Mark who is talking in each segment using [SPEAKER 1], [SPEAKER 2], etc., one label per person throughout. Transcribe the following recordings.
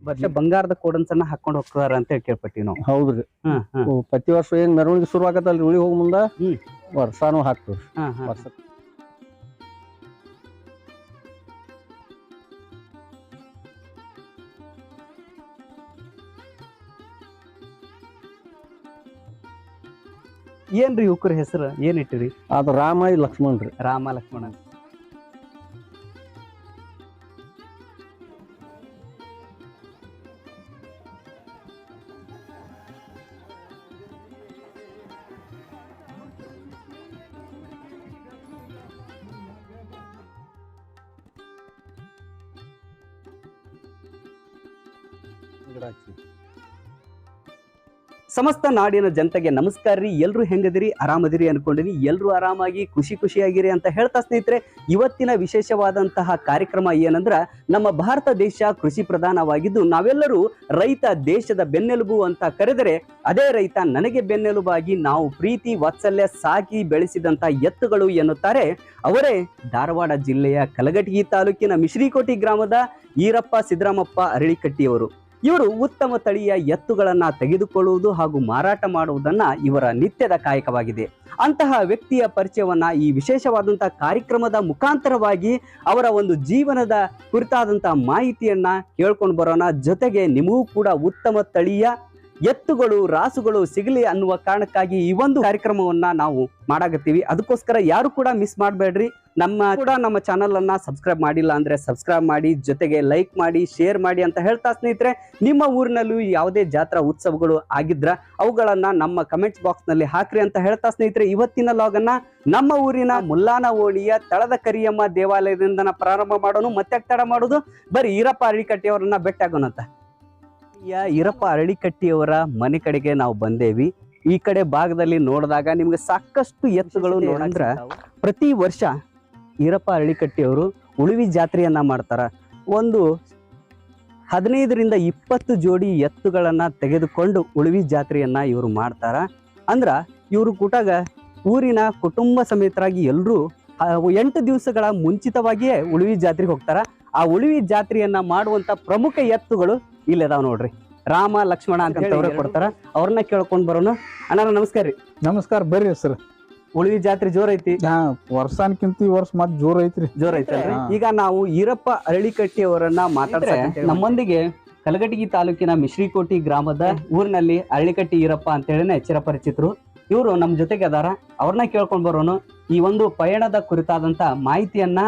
[SPEAKER 1] ವರ್ಷ ಬಂಗಾರದ ಕೋಡನ್ಸನ್ನ ಹಾಕೊಂಡು ಹೋಗ್ತಾರ ಅಂತ ಹೇಳಿ ಕೇಳ್ಪಟ್ಟಿವಿ ನಾವು.
[SPEAKER 2] ಹೌದ್ರಿ. ಪ್ರತಿ ವರ್ಷ ಏನ್ ಮೆರವಣಿಗೆ ಶುರು ಆಗತ್ತಲ್ರಿ ಉಳಿ ಹೋಗ್ ಮುಂದ ವರ್ಷಾನು ಹಾಕ್ತವ್ರಿ. ವರ್ಷ
[SPEAKER 1] ಏನ್ರಿ ಇವ್ರ ಹೆಸರು ಏನ್ ಇಟ್ಟಿರಿ?
[SPEAKER 2] ಅದು ರಾಮ ಲಕ್ಷ್ಮಣ್ ರೀ.
[SPEAKER 1] ರಾಮ ಲಕ್ಷ್ಮಣ. ಸಮಸ್ತ ನಾಡಿನ ಜನತೆಗೆ ನಮಸ್ಕಾರ ರೀ. ಎಲ್ರು ಹೆಂಗದಿರಿ? ಆರಾಮದಿರಿ ಅನ್ಕೊಂಡಿನಿ. ಎಲ್ರು ಆರಾಮಾಗಿ ಖುಷಿಯಾಗಿರಿ ಅಂತ ಹೇಳ್ತಾ ಸ್ನೇಹಿತರೆ, ಇವತ್ತಿನ ವಿಶೇಷವಾದಂತಹ ಕಾರ್ಯಕ್ರಮ ಏನಂದ್ರ, ನಮ್ಮ ಭಾರತ ದೇಶ ಕೃಷಿ ಪ್ರಧಾನವಾಗಿದ್ದು ನಾವೆಲ್ಲರೂ ರೈತ ದೇಶದ ಬೆನ್ನೆಲುಬು ಅಂತ ಕರೆದರೆ, ಅದೇ ರೈತ ನನಗೆ ಬೆನ್ನೆಲುಬಾಗಿ ನಾವು ಪ್ರೀತಿ ವಾತ್ಸಲ್ಯ ಸಾಕಿ ಬೆಳೆಸಿದಂತ ಎತ್ತುಗಳು ಎನ್ನುತ್ತಾರೆ. ಅವರೇ ಧಾರವಾಡ ಜಿಲ್ಲೆಯ ಕಲಘಟಗಿ ತಾಲೂಕಿನ ಮಿಶ್ರಿಕೋಟಿ ಗ್ರಾಮದ ಈರಪ್ಪ ಸಿದ್ದರಾಮಪ್ಪ ಅರಳಿಕಟ್ಟಿಯವರು. ಇವರು ಉತ್ತಮ ತಳಿಯ ಎತ್ತುಗಳನ್ನ ತೆಗೆದುಕೊಳ್ಳುವುದು ಹಾಗೂ ಮಾರಾಟ ಮಾಡುವುದನ್ನ ಇವರ ನಿತ್ಯದ ಕಾಯಕವಾಗಿದೆ. ಅಂತಹ ವ್ಯಕ್ತಿಯ ಪರಿಚಯವನ್ನ ಈ ವಿಶೇಷವಾದಂತಹ ಕಾರ್ಯಕ್ರಮದ ಮುಖಾಂತರವಾಗಿ ಅವರ ಒಂದು ಜೀವನದ ಕುರಿತಾದಂತಹ ಮಾಹಿತಿಯನ್ನ ಕೇಳ್ಕೊಂಡು ಬರೋಣ. ಜೊತೆಗೆ ನಿಮಗೂ ಕೂಡ ಉತ್ತಮ ತಳಿಯ ಎತ್ತುಗಳು ರಾಸುಗಳು ಸಿಗಲಿ ಅನ್ನುವ ಕಾರಣಕ್ಕಾಗಿ ಈ ಒಂದು ಕಾರ್ಯಕ್ರಮವನ್ನ ನಾವು ಮಾಡಾಕತ್ತೀವಿ. ಅದಕ್ಕೋಸ್ಕರ ಯಾರು ಕೂಡ ಮಿಸ್ ಮಾಡಬೇಡ್ರಿ. ನಮ್ಮ ಚಾನಲ್ ಅನ್ನ ಸಬ್ಸ್ಕ್ರೈಬ್ ಮಾಡಿಲ್ಲ ಅಂದ್ರೆ ಸಬ್ಸ್ಕ್ರೈಬ್ ಮಾಡಿ, ಜೊತೆಗೆ ಲೈಕ್ ಮಾಡಿ, ಶೇರ್ ಮಾಡಿ ಅಂತ ಹೇಳ್ತಾ ಸ್ನೇಹಿತರೆ, ನಿಮ್ಮ ಊರಿನಲ್ಲೂ ಯಾವುದೇ ಜಾತ್ರಾ ಉತ್ಸವಗಳು ಆಗಿದ್ರ ಅವುಗಳನ್ನ ನಮ್ಮ ಕಮೆಂಟ್ಸ್ ಬಾಕ್ಸ್ ನಲ್ಲಿ ಹಾಕ್ರಿ ಅಂತ ಹೇಳ್ತಾ ಸ್ನೇಹಿತರೆ, ಇವತ್ತಿನ ಲಾಗ್ ಅನ್ನ ನಮ್ಮ ಊರಿನ ಮುಲ್ಲಾನಹೋಳಿಯ ತಳದ ಕರಿಯಮ್ಮ ದೇವಾಲಯದಿಂದ ಪ್ರಾರಂಭ ಮಾಡೋಣ. ಮತ್ತೆ ತಡ ಮಾಡೋದು, ಬರೀ ಈರಪ್ಪ ಅರಳಿಕಟ್ಟಿ ಅವರನ್ನ ಭೇಟಿಯಾಗೋಣಂತ. ಈರಪ್ಪ ಅರಳಿಕಟ್ಟಿಯವರ ಮನೆ ಕಡೆಗೆ ನಾವು ಬಂದೇವಿ. ಈ ಕಡೆ ಭಾಗದಲ್ಲಿ ನೋಡಿದಾಗ ನಿಮ್ಗೆ ಸಾಕಷ್ಟು ಎತ್ತುಗಳು ನೋಡಿದ್ರ, ಪ್ರತಿ ವರ್ಷ ಈರಪ್ಪ ಅರಳಿಕಟ್ಟಿಯವರು ಉಳುವಿ ಜಾತ್ರೆಯನ್ನ ಮಾಡ್ತಾರ. ಒಂದು 15ರಿಂದ 20 ಜೋಡಿ ಎತ್ತುಗಳನ್ನ ತೆಗೆದುಕೊಂಡು ಉಳುವಿ ಜಾತ್ರೆಯನ್ನ ಇವರು ಮಾಡ್ತಾರ. ಅಂದ್ರ ಇವರು ಕೂಟಾಗ ಊರಿನ ಕುಟುಂಬ ಸಮೇತರಾಗಿ ಎಲ್ಲರೂ 8 ದಿವಸಗಳ ಮುಂಚಿತವಾಗಿಯೇ ಉಳುವಿ ಜಾತ್ರೆಗೆ ಹೋಗ್ತಾರ. ಆ ಉಳುವಿ ಜಾತ್ರೆಯನ್ನ ಮಾಡುವಂತ ಪ್ರಮುಖ ಎತ್ತುಗಳು ಇಲ್ಲದಾವ್ ನೋಡ್ರಿ. ರಾಮ ಲಕ್ಷ್ಮಣ ಅಂತ ಅವ್ರ ಕೊಡ್ತಾರ. ಅವ್ರನ್ನ ಕೇಳ್ಕೊಂಡ್ ಬರೋಣ. ಅಣ್ಣ ನಮಸ್ಕಾರ ರೀ.
[SPEAKER 2] ನಮಸ್ಕಾರ, ಬರ್ರಿ ಸರ್.
[SPEAKER 1] ಉಳುವಿ ಜಾತ್ರೆ ಜೋರ್ ಐತಿ?
[SPEAKER 2] ವರ್ಷಾನ್ಕಿಂತ ಈ ವರ್ಷ ಮತ್ ಜೋರ್ ಐತ್ರಿ.
[SPEAKER 1] ಜೋರ್ ಐತಲ್ರಿ. ಈಗ ನಾವು ಈರಪ್ಪ ಅರಳಿಕಟ್ಟಿ ಅವರನ್ನ ಮಾತಾಡ್ರೆ, ನಮ್ಮೊಂದಿಗೆ ಕಲಘಟಗಿ ತಾಲೂಕಿನ ಮಿಶ್ರಿಕೋಟಿ ಗ್ರಾಮದ ಊರಿನಲ್ಲಿ ಅರಳಿಕಟ್ಟಿ ಈರಪ್ಪ ಅಂತ ಹೇಳಿನೇ ಚಿರಪರಿಚಿತರು. ಇವರು ನಮ್ ಜೊತೆಗೆ ಅದಾರ. ಅವ್ರನ್ನ ಕೇಳ್ಕೊಂಡ್ ಬರೋಣ. ಈ ಒಂದು ಪಯಣದ ಕುರಿತಾದಂತ ಮಾಹಿತಿಯನ್ನ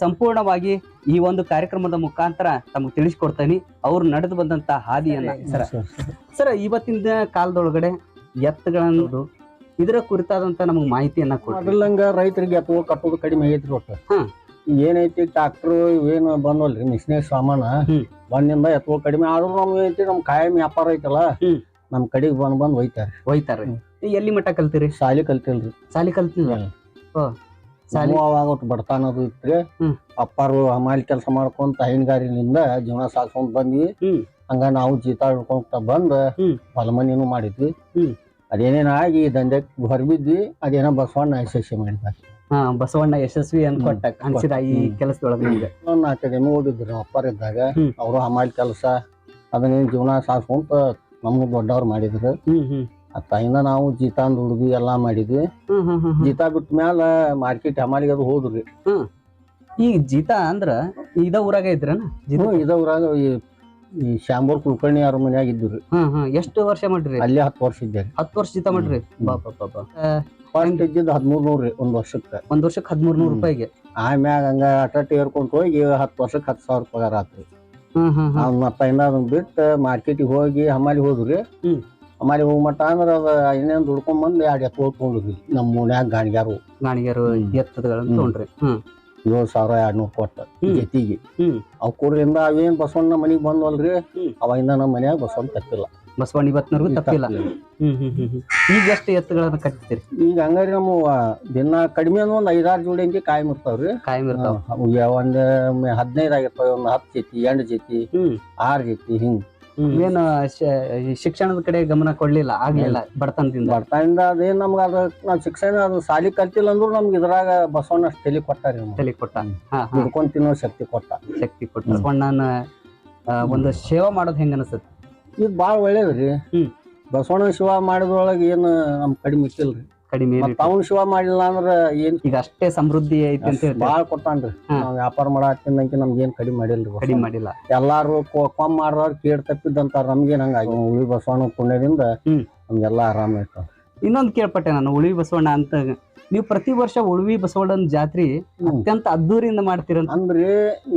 [SPEAKER 1] ಸಂಪೂರ್ಣವಾಗಿ ಈ ಒಂದು ಕಾರ್ಯಕ್ರಮದ ಮುಖಾಂತರ ತಮಗೆ ತಿಳಿಸ್ಕೊಡ್ತೇನೆ. ಅವ್ರು ನಡೆದು ಬಂದಂತ ಹಾದಿಯನ್ನ. ಸರ್, ಇವತ್ತಿನ ಕಾಲದೊಳಗಡೆ ಎತ್ತುಗಳನ್ನೋದು ಇದರ ಕುರಿತಾದಂತ ನಮಗ್ ಮಾಹಿತಿಯನ್ನ
[SPEAKER 2] ಕೊಡ್ಲಂಗ ರೈತರಿಗೆ ಎತ್ತು ಕಟ್ಟೋದು ಕಡಿಮೆ ಆಗೈತ್ರಿ. ಒಟ್ಟು ಏನೈತಿ ಟ್ರಾಕ್ಟರ್ ಏನು ಬಂದವಲ್ರಿ ಮಿಷಿನರಿ ಸಾಮಾನ ಬಂದಿಂದ ಎತ್ತು ಕಡಿಮೆ ಆದ್ರೂ ನಮ್ಗೆ ಐತಿ. ನಮ್ ಕಾಯಂ ವ್ಯಾಪಾರ ಐತಲ್ಲ, ನಮ್ ಕಡೆಗೆ ಬಂದ್ ಒಯ್ತಾರ.
[SPEAKER 1] ಎಲ್ಲಿ ಮಟ್ಟ ಕಲ್ತೀರಿ?
[SPEAKER 2] ಸಾಲಿ ಕಲ್ತಿಲ್ರಿ.
[SPEAKER 1] ಸಾಲಿ ಕಲ್ತಿಲ್ಲ.
[SPEAKER 2] ಬಡತಾನದು ಇತ್ರಿ. ಅಪ್ಪಾರು ಹಮಾಲಿ ಕೆಲಸ ಮಾಡ್ಕೊಂತ ಹೈನುಗಾರಿನಿಂದ ಜೀವನ ಸಾಕ್ಕೊಂಡ್ ಬಂದ್ವಿ. ಹಂಗ ನಾವು ಜೀತ ಹಿಡ್ಕೊಂತ ಬಂದ್ ಹೊಲಮನಿನೂ ಮಾಡಿದ್ವಿ. ಅದೇನೇನ ಆಗಿ ದಂಧೆಕ್ ಹೊರಬಿದ್ವಿ. ಅದೇನೋ ಬಸವಣ್ಣ ಯಶಸ್ವಿ ಮಾಡಿದ.
[SPEAKER 1] ಬಸವಣ್ಣ ಯಶಸ್ವಿ ಅನ್ಸಿದ ಈ ಕೆಲಸದೊಳಗೆ.
[SPEAKER 2] 4 ಅಕಾಡೆಮಿ ಓದಿದ್ರು ಅಪ್ಪಾರ ಇದ್ದಾಗ. ಅವರು ಹಮಾಲಿ ಕೆಲಸ ಅದನ್ನೇನ್ ಜೀವನ ಸಾಕ್ಕೊಂತ ನಮ್ಗೆ ದೊಡ್ಡವ್ರು ಮಾಡಿದ್ರು. ಅತ್ತಾಯಿಂದ ನಾವು ಜೀತ ದುಡ್ದು ಎಲ್ಲಾ ಮಾಡಿದ್ವಿ. ಜೀತ ಬಿಟ್ಟ ಮ್ಯಾಲ ಮಾರ್ಕೆಟ್ ಹಮಾಲಿಗೆ ಅದು ಹೋದ್ರಿ.
[SPEAKER 1] ಈ ಜೀತ ಅಂದ್ರ ಇದ ಊರಾಗ ಇದ್ರನ?
[SPEAKER 2] ಇದ ಊರಾಗ ಈ ಶಾಂಬೂರ್ ಕುಲಕರ್ಣಿ ಅವ್ರ ಮನ್ಯಾಗ ಇದ್ರಿ.
[SPEAKER 1] ಎಷ್ಟು ವರ್ಷ ಮಾಡ್ರಿ
[SPEAKER 2] ಅಲ್ಲಿ? 10 ವರ್ಷ ಇದ್ದೆ.
[SPEAKER 1] 10 ವರ್ಷ ಜೀತ ಮಾಡ್ರಿ.
[SPEAKER 2] ಫಸ್ಟ್ ಇದ್ದಿದ್ದು 1300 ಒಂದ್ ವರ್ಷಕ್ಕೆ.
[SPEAKER 1] 1300 ರೂಪಾಯಿಗೆ.
[SPEAKER 2] ಆಮ್ಯಾಗ ಹಂಗ ಅಟ್ಟ ಏರ್ಕೊಂತ ಹೋಗಿ 10 ವರ್ಷಕ್ಕೆ 10,000 ಪಗಾರ ಆತ್ರಿ. ಮತ್ತಿಂದ ಅದನ್ನ ಬಿಟ್ಟು ಮಾರ್ಕೆಟಿಗೆ ಹೋಗಿ ಹಮಾಲಿ ಹೋದ್ರಿ. ಹಮಾಲಿ ಹೋಗ್ ಮಟ್ಟ ಅಂದ್ರ ಅದ ಇನ್ನೇನ್ ದುಡ್ಕೊಂಡ್ ಬಂದ್ 2 ಎತ್ತು ಹೋಗ್ಕೊಂಡ್ರಿ. ನಮ್ಮ ಮನ್ಯಾಗ ಗಾಣಿಗ್ಯಾರು
[SPEAKER 1] ಎತ್ತುಗಳನ್ನ ತಗೊಂಡ್ರಿ.
[SPEAKER 2] 7,200 ಕೊಟ್ಟ ಜೊತೆಗೆ. ಅವ್ ಕೂಡ್ರಿಂದ ಅವೇನ್ ಬಸವಣ್ಣ ಮನಿಗ್ ಬಂದ್ವಲ್ರಿ, ಅವಾಗಿಂದ ನಮ್ಮ ಮನ್ಯಾಗ ಬಸವಣ್ಣ ತಪ್ಪಿಲ್ಲ.
[SPEAKER 1] ಬಸವಣ್ಣ ಇವತ್ತಿನವರೆಗೂ ತಪ್ಪಿಲ್ಲ. ಈಗ ಎಷ್ಟು ಎತ್ತುಗಳನ್ನ ಕಟ್ತೀರಿ?
[SPEAKER 2] ಈಗ ಹಂಗಾರಿ ನಮ್ಮ ದಿನ ಕಡಿಮೆ ಅಂದ್ರೆ ಒಂದ್ 5-6 ಜೋಡಿ ಹಂಗೆ ಕಾಯಂ ಇರ್ತಾವ್ರಿ. ಒಂದ್ 15 ಆಗಿರ್ತಾವ. ಒಂದ್ 10 ಜೊತೆ, 8 ಜೊತೆ, 6 ಜೊತೆ ಹಿಂಗ್.
[SPEAKER 1] ಏನು ಶಿಕ್ಷಣದ ಕಡೆ ಗಮನ ಕೊಡ್ಲಿಲ್ಲ, ಆಗ್ಲಿಲ್ಲ ಬಡತನದಿಂದ?
[SPEAKER 2] ಅದೇನ್ ನಮ್ಗ ಅದ ನಾವ್ ಶಿಕ್ಷಣ ಅದು ಸಾಲಿ ಕಲ್ತಿಲ್ಲ ಅಂದ್ರು ನಮ್ಗೆ ಇದ್ರಾಗ ಬಸವಣ್ಣ ತಲೆ ಕೊಟ್ಟಾರಿ.
[SPEAKER 1] ತಲೆ ಕೊಟ್ಟ,
[SPEAKER 2] ದುಡ್ಕೊಂಡ್ ತಿನ್ನೋ ಶಕ್ತಿ ಕೊಟ್ಟ.
[SPEAKER 1] ಬಸವಣ್ಣನ ಒಂದು ಸೇವಾ ಮಾಡೋದು ಹೆಂಗ ಅನಿಸ್ತೈತಿ?
[SPEAKER 2] ಇದು ಭಾಳ ಒಳ್ಳೇದ್ರಿ. ಬಸವಣ್ಣ ಶಿವ ಮಾಡಿದ್ರೊಳಗೆ ಏನು ನಮ್ ಕಡಿಮೆ ಇಟ್ಟಿಲ್ರಿ.
[SPEAKER 1] ಕಡಿಮೆ
[SPEAKER 2] ಅವ್ನ ಶಿವ ಮಾಡಿಲ್ಲ ಅಂದ್ರ ಏನ್
[SPEAKER 1] ಈಗ ಅಷ್ಟೇ ಸಮೃದ್ಧಿ ಐತಿ ಅಂತ ಹೇಳ್ತೀವಿ.
[SPEAKER 2] ಭಾಳ ಕೊಟ್ಟಾನ್ರಿ. ನಾವ್ ವ್ಯಾಪಾರ ಮಾಡತ್ತಿನಂಕಿ ನಮ್ಗೆ ಏನ್ ಕಡಿಮೆ ಮಾಡಿಲ್ರಿ.
[SPEAKER 1] ಕಡಿಮೆ ಮಾಡಿಲ್ಲ.
[SPEAKER 2] ಎಲ್ಲಾರು ಕಮ್ ಮಾಡ್ದವ್ರು ಕೇಡ್ ತಪ್ಪಿದ್ದಂತಾರ. ನಮ್ಗೇನ್ ಹಂಗಾಗಿ ಉಳಿ ಬಸವಣ್ಣ ಪುಣ್ಯದಿಂದ ನಮ್ಗೆಲ್ಲಾ ಆರಾಮ ಆಯ್ತು.
[SPEAKER 1] ಇನ್ನೊಂದು ಕೇಳ್ಪಟ್ಟೆ ನಾನು, ಉಳಿವಿ ಬಸವಣ್ಣ ಅಂತ ನೀವು ಪ್ರತಿ ವರ್ಷ ಉಳಿವಿ ಬಸವಣ್ಣನ ಜಾತ್ರೆ ಅತ್ಯಂತ ಅದ್ದೂರಿಯಿಂದ ಮಾಡ್ತೀರಂತ.
[SPEAKER 2] ಅಂದ್ರಿ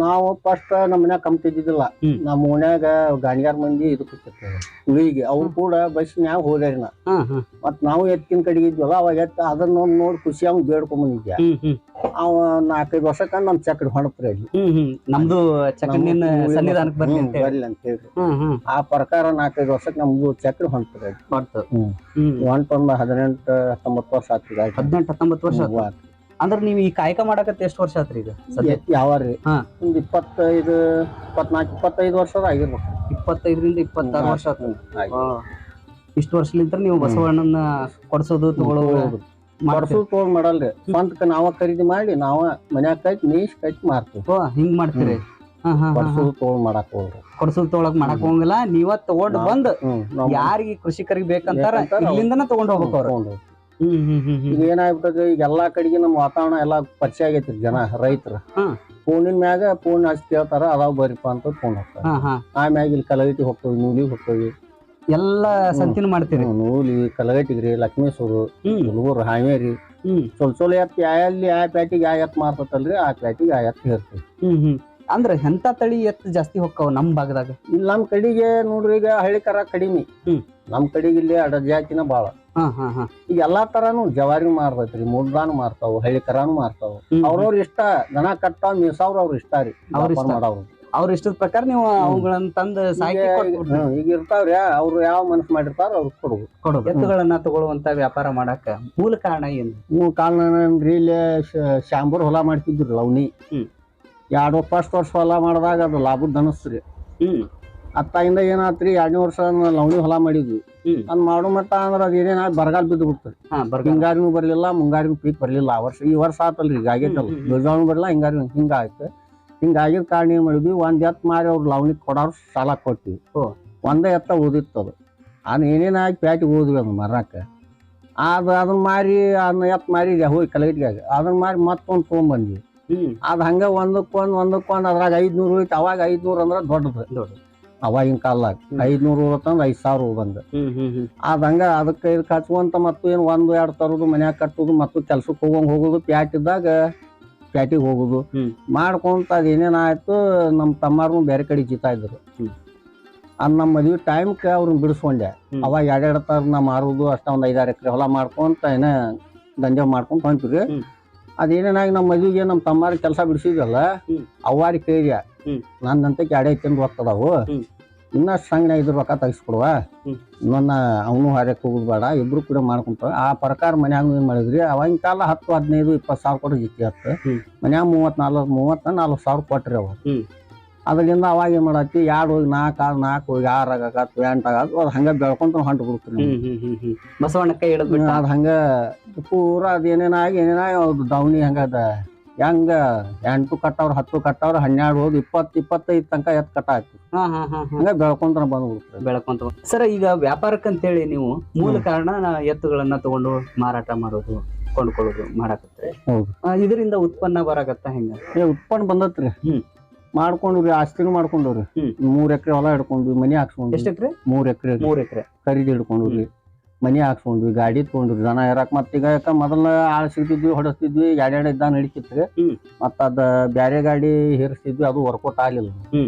[SPEAKER 2] ನಾವು ಫಸ್ಟ್ ನಮ್ಮ ಮನ್ಯಾಗ ಕಮ್ತಿದ್ದಿದ್ದಿಲ್ಲ. ನಮ್ಮ ಓಣ್ಯಾಗ ಗಾಣಿಗಾರ್ ಮಂದಿ ಇದು ಕೂತಿರ್ತೇವೆ ಉಳಿಗೆ. ಅವ್ರು ಕೂಡ ಬಸ್ನ್ಯಾಗ ಹೋಗ್ಯಾರಿ. ಮತ್ ನಾವು ಎತ್ತಿನ ಕಡೆಗೆ ಇದ್ವಲ್ಲ, ಅವಾಗ ಎತ್ತ ಅದನ್ನ ನೋಡಿ ಖುಷಿ ಅವ್ನು ಬೇಡ್ಕೊಂಬಂದಿದ್ಯ. ಅವ 4-5 ವರ್ಷಕ್ಕ ನಮ್ ಚಕ್ಡಿ ಹೊಣತ್ರಿ ಅಲ್ಲಿ.
[SPEAKER 1] ನಮ್ದು ಚಕಣ್ಣಿನ ಸನ್ನಿಧಾನಕ್ಕೆ ಬರ್ಲಿ
[SPEAKER 2] ಅಂತ ಹೇಳ್ರಿ. ಆ ಪ್ರಕಾರ 4-5 ವರ್ಷಕ್ಕೆ ನಮ್ದು ಚಕ್ಡಿ ಹೊಂಟ್ರಿ. ಹೊಂಟೊಂದ್ 18-19 ವರ್ಷ ಆಗ್ತದೆ.
[SPEAKER 1] 18-19 ವರ್ಷ ಅಂದ್ರ ನೀವ್ ಈ ಕಾಯಕ ಮಾಡಕತ್ತ ಎಷ್ಟು ವರ್ಷ ಆತ್ರಿ ಈಗ?
[SPEAKER 2] ಯಾವ್ರಿ ಒಂದ್ 24-25 ವರ್ಷ ಆಗಿರ್ಬೇಕು.
[SPEAKER 1] 25ರಿಂದ 26 ವರ್ಷ ಆತ. ಇಷ್ಟು ವರ್ಷಲಿಂತ್ರ ನೀವು ಬಸವಣ್ಣನ ಕೊಡ್ಸೋದು ತಗೊಳ್ಳೋದು
[SPEAKER 2] ತಗೊಂಡ್ ಮಾಡಲ್ರಿ. ಸ್ವಂತ ನಾವ ಖರೀದಿ ಮಾಡಿ ನಾವ ಮನ್ಯಾಗ ಕಟ್ಟಿ ನೀಸ್ ಕಟ್ಟಿ ಮಾರ್ತೀವಿ.
[SPEAKER 1] ಹಿಂಗ್ ಮಾಡ್ತೀರಿ?
[SPEAKER 2] ಕೊಡ್ಸೋದು ತಗೊಂಡ್ ಮಾಡಕ್ ಹೋಗ್ರಿ.
[SPEAKER 1] ಕೊಡ್ಸೋದು ತಗೊಳಕ್ ಮಾಡಕ್ ಹೋಗಂಗಿಲ್ಲ. ನೀವ ತಗೊಂಡ್ ಬಂದ್ ಯಾರಿಗೆ ಕೃಷಿಕರಿಗೆ ಬೇಕಂತಾರ ಇಲ್ಲಿಂದನ ತಗೊಂಡ್ ಹೋಗ್ಬೇಕು ಅವ್ರು.
[SPEAKER 2] ಈಗ ಏನಾಗ್ಬಿಟ್ಟದ, ಈಗ ಎಲ್ಲಾ ಕಡೆಗೆ ನಮ್ ವಾತಾವರಣ ಎಲ್ಲಾ ಪರಿಚಯ ಆಗೈತಿ. ಜನ ರೈತರ ಫೋನಿನ ಮ್ಯಾಗ ಫೋನ್ ಹಚ್ಚಿ ಕೇಳ್ತಾರ, ಅದಾವ್ ಬರಿಪ ಅಂತ ತಗೊಂಡ್ ಹೋಗ್ತಾರ. ಆಮ್ಯಾಗ ಇಲ್ಲಿ ಕಲಗಟ್ಟಿ ಹೋಗ್ತೇವಿ, ನೂಲಿಗೆ ಹೋಗ್ತೇವಿ.
[SPEAKER 1] ಎಲ್ಲಾ ಸಂತಿನ ಮಾಡ್ತೀರಿ?
[SPEAKER 2] ನೂಲಿ, ಕಲಗಟ್ಟಿಗ್ರಿ, ಲಕ್ಷ್ಮೇಶ್ವರ, ಹುಡುಗರು, ಹಾವೇರಿ. ಸ್ವಲ್ಪ ಎತ್ ಅಲ್ಲಿ ಆ ಪ್ಯಾಟಿಗೆ ಆ ಎತ್ ಮಾರ್ತಲ್ರಿ, ಆ ಪ್ಯಾಟಿಗೆ ಆ ಎತ್ ಹೇರ್ತೀವಿ.
[SPEAKER 1] ಅಂದ್ರ ಎಂತ ತಳಿ ಎತ್ ಜಾಸ್ತಿ ಹೊಕ್ಕವ ನಮ್ ಭಾಗದಾಗ?
[SPEAKER 2] ಇಲ್ಲಿ ನಮ್ ಕಡೆಗೆ ನೋಡ್ರಿ, ಈಗ ಹಳ್ಳಿ ಕರ ಕಡಿಮೆ. ನಮ್ ಕಡೆಗೆ ಇಲ್ಲಿ ಅಡ ಜಾತಿನ ಬಾಳ. ಈಗ ಎಲ್ಲಾ ತರಾನು ಜವಾರಿ ಮಾರ್ತೈತ್ರಿ, ಮುರ್ದಾನು ಮಾರ್ತಾವ, ಹಳ್ಳಿ ಕರಾನು ಮಾರ್ತಾವ. ಅವ್ರವ್ರ ಇಷ್ಟ. ದನ ಕಟ್ಟಾವ್ ಮೀಸಾವ್ರ ಅವ್ರ ಇಷ್ಟ ರೀ.
[SPEAKER 1] ಅವ್ರ ಇಷ್ಟದ ಪ್ರಕಾರ ನೀವು ಅವುಗಳನ್ನ ತಂದ ಸಾಕಿ
[SPEAKER 2] ಈಗ ಇರ್ತಾವ್ರಿ. ಅವ್ರು ಯಾವ ಮನಸ್ಸು ಮಾಡಿರ್ತಾರ ಅವ್ರಿಗೆ ಕೊಡುದು.
[SPEAKER 1] ಎತ್ತುಗಳನ್ನ ತಗೊಳ್ಳುವಂತ ವ್ಯಾಪಾರ ಮಾಡಾಕ ಮೂಲ ಕಾರಣ ಏನು?
[SPEAKER 2] ಮೂಲ ಕಾರಣ ಏನ್ರಿ, ಇಲ್ಲಿ ಶಾಂಬೂರ್ ಹೊಲ ಮಾಡ್ತಿದ್ರಿ ಲವ್ನಿ. 2 ವರ್ಷ ಹೊಲ ಮಾಡಿದಾಗ ಅದು ಲಾಭದ ಅನಸ್ತ್ರಿ. ಅತ್ತಾಗಿಂದ ಏನಾತ್ರಿ, 2ನೇ ವರ್ಷ ಲವಣಿ ಹೊಲ ಮಾಡಿದ್ವಿ. ಅದ್ ಮಾಡೋ ಮಟ್ಟ ಅಂದ್ರ ಅದ್ ಏನೇನ ಬರಗಾಲ ಬಿದ್ದು ಬಿಡ್ತದೆ. ಹಿಂಗಾರಿನೂ ಬರ್ಲಿಲ್ಲ, ಮುಂಗಾರಿನೂ ಪೀಕ್ ಬರ್ಲಿಲ್ಲ. ಈ ವರ್ಷ ಆತಲ್ರಿ, ಈಗ ಆಗೈತಲ್ಲ, ಬೇಜಾನು ಬರ್ಲಿಲ್ಲ, ಹಿಂಗಾರಿ ಹಿಂಗಾಯ್ತು. ಹಿಂಗಾಗಿದ್ ಕಾರಣ ಏನ್ ಮಾಡಿದ್ವಿ, ಒಂದ್ ಎತ್ ಮಾರಿ ಅವ್ರು ಲವಣಿ ಕೊಡೋರು ಸಾಲ ಕೊಟ್ಟಿವಿ. ಒಂದೇ ಎತ್ತ ಓದಿತ್ತದು. ಅದ್ ಏನೇನಾಗಿ ಪ್ಯಾಟಿಗೆ ಹೋದ್ವಿ ಅದನ್ನ ಮರಾಕ. ಅದನ್ನ ಮಾರಿ ಅದನ್ನ ಎತ್ ಮಾರಿ ಹೋಗಿ ಕಲಗಟ್ಟಿಗೆ ಅದನ್ನ ಮಾರಿ ಮತ್ತೊಂದ್ ತಗೊಂಡ್ಬಂದ್ವಿ. ಅದ್ ಹಂಗ ಒಂದಕ್ಕೊಂದ್ ಅದ್ರಾಗ 500 ಹೋಯ್ತು. ಅವಾಗ 500 ಅಂದ್ರ ದೊಡ್ಡದು. ಅವಾಗಿನ ಕಾಲದಾಗ 500 ಹೋತಂದ್ರ 5,000 ಬಂದ. ಅದ್ ಹಂಗ ಅದಕ್ಕೆ ಇದಕ್ಕೆ ಹಚ್ಕೊಂತ ಮತ್ತು ಏನ್ 1-2 ತರೋದು, ಮನ್ಯಾಗ ಕಟ್ಟುದು, ಮತ್ತು ಕೆಲ್ಸಕ್ಕೆ ಹೋಗೋದು. ಪ್ಯಾಟ್ ಇದ್ದಾಗ ಪ್ಯಾಟಿಗೆ ಹೋಗುದು ಮಾಡ್ಕೊಂತ ಅದ್ ಏನೇನಾಯ್ತು, ನಮ್ ತಮ್ಮಾರು ಬೇರೆ ಕಡೆ ಜೀತಾ ಇದ್ರು. ಅದ್ ನಮ್ಮ ಮದ್ವಿ ಟೈಮ್ಗೆ ಅವ್ರನ್ನ ಬಿಡಿಸ್ಕೊಂಡೆ. ಅವಾಗ 2 ತರ ನಾ ಮಾರುದು ಅಷ್ಟ, ಒಂದ್ 5-6 ಎಕರೆ ಹೊಲ ಮಾಡ್ಕೊಂತ ಏನ ದಂಧೆ ಮಾಡ್ಕೊಂತ ಹೊಂಟಿವ್ರಿ. ಅದೇನೇನಾಗಿ ನಮ್ಮ ಮದ್ವಿಗೆ ನಮ್ ತಮ್ಮಾರ ಕೆಲಸ ಬಿಡಿಸಿದ್ವಲ್ಲ, ಅವಾರಿ ಕೇಳಿಯ ನಂದಂತ 2 ತಿಂದು ಹೋಗ್ತದಾವು, ಇನ್ನಷ್ಟು ಸಂಘ ಇದ್ರ ರೊಕ್ಕ ತೆಗಿಸ್ಕೊಡುವ, ನನ್ನ ಅವನು ಹಾರ್ಯಕ್ ಹೋಗುದು ಬೇಡ, ಇಬ್ರು ಕೂಡ ಮಾಡ್ಕೊಂತ. ಆ ಪ್ರಕಾರ ಮನ್ಯಾಗ ಏನ್ ಮಾಡಿದ್ರಿ, ಅವಾಗಿನ ಕಾಲ 10-15-20 ಸಾವಿರ ಕೊಟ್ಟು ಜಿಕ್ಕಿ ಹತ್ತು. ಮನ್ಯಾಗ 30-40 ಕೊಟ್ರಿ ಅವಾಗ. ಅದರಿಂದ ಅವಾಗ ಏನ್ ಮಾಡತ್ತಿ, 2 ಹೋಗಿ 4 ಹೋಗಿ 6 ಆಗಕ 8 ಆಗದು. ಅದ್ ಹಂಗ ಬೆಳ್ಕೊಂತ ಹೊಂಟು ಬಿಡ್ತೀವಿ.
[SPEAKER 1] ಬಸವಣ್ಣಕ್ಕೆ
[SPEAKER 2] ಅದ್ ಹಂಗ ಪೂರಾ ಅದ್ ಏನೇನಾಗಿ ಅವ್ರು ದವಣಿ ಹಂಗದ ಹೆಂಗ 8 ಕಟ್ಟವ್ರ 10 ಕಟ್ಟವ್ರ 12 ಹೋಗಿ 20-25 ತನಕ ಎತ್ ಕಟ್ಟ ಆಯ್ತು. ಹಂಗ ಬೆಳ್ಕೊಂತ
[SPEAKER 1] ಬೆಳ್ಕೊಂತ. ಸರ್, ಈಗ ವ್ಯಾಪಾರಕ್ಕಂತೇಳಿ ನೀವು ಮೂಲ ಕಾರಣ ಎತ್ತುಗಳನ್ನ ತಗೊಂಡು ಮಾರಾಟ ಮಾಡೋದು, ಕೊಂಡ್ಕೊಳ್ಳೋದು ಮಾಡಾಕತ್ತಾರೆ. ಇದರಿಂದ ಉತ್ಪನ್ನ ಬರಾಕತ್ತ ಹೆಂಗ?
[SPEAKER 2] ಉತ್ಪನ್ನ ಬಂದತ್ರಿ. ಮಾಡ್ಕೊಂಡ್ರಿ, ಆಸ್ತಿನೂ ಮಾಡ್ಕೊಂಡವ್ರಿ. 3 ಎಕರೆ ಹೊಲ ಹಿಡ್ಕೊಂಡ್ವಿ, ಮನಿ ಹಾಕ್ಸ್ಕೊಂಡ್ವಿ.
[SPEAKER 1] ಎಷ್ಟು ಎಕರೆ?
[SPEAKER 2] 3 ಎಕರೆ ಖರೀದಿ ಹಿಡ್ಕೊಂಡ್ವಿ, ಮನಿ ಹಾಕ್ಸ್ಕೊಂಡ್ವಿ, ಗಾಡಿ ತಗೊಂಡ್ರಿ, ದನ ಇರಾಕ್. ಮತ್ತೀಗ ಮೊದಲ ಆಳ್ ಸಿಗ್ತಿದ್ವಿ, ಹೊಡಸ್ತಿದ್ವಿ, 2 ಇದ್ದ ನಡಿತಿತ್ರಿ. ಮತ್ತ ಅದ ಬ್ಯಾರೆ ಗಾಡಿ ಹೇರಿಸ್ತಿದ್ವಿ, ಅದು ವರ್ಕೌಟ್ ಆಗ್ಲಿಲ್ಲ.